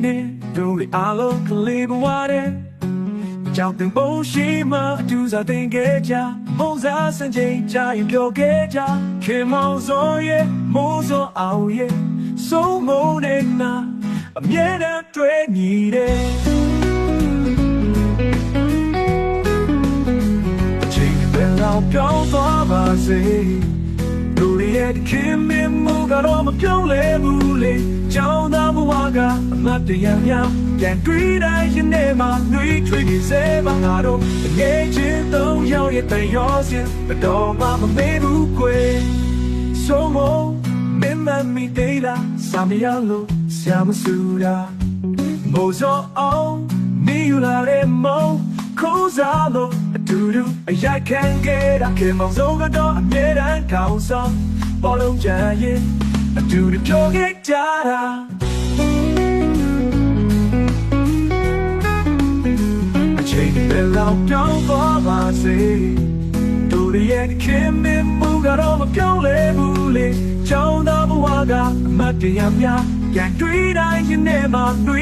နဲ့တို့ရအားလုံးကလေးဘဝတဲ့ကြောက်တဲ့ဘုံရှိမှအတူစားတင်ခဲ့ကြမုံစားစံချိန်ကြရင်ပြောခဲ့ကြခင်မောင်စောရဲ့မိုးစောအောင်ရဲ့ဆုံးမတဲ့နာအမြဲတမ်းတွေ့ညီတဲ့အချိန်ပဲတော့ပြောင်းသွားပါစေတို့ရဲ့ခင်မင်းမကတော့မပြောင်းလဲဘူးလေကြောင်းသားဘဝကအမတ်တရားများပြန်တွေ့တိုင်းရင်ထဲမှာနှွေးထွေးနေစေပါငါတို့ငယ်ချင်းသုံးယောက်ရဲ့တန်ရောစင်ဘတော်မှမမေ့ဘူးကွယ်ဆိုမမင်းမမီတေးလာစာမရလို့ဆရာမစူတာမိုးစောအောင်နေယူလာတဲ့မောင်ခိုးစားလို့အတူတူအရိုက်ခံခဲ့တာခင်မောင်ဆုံးကတော့အမြဲတမ်းကောင်းဆောင်ဘောလုံးကြရင်အတူတူပြောခဲ့ကြတာအချိန်ပဲလောက်ပြောင်းသွားပါစေတို့ရဲ့ခင်မင်းမူကတော့မပြောင်းလဲဘူးလေကြောင်းသားဘဝကအမတ်တရားများပြန်တွေ့တိုင်းရင်ထဲမှာတွေ့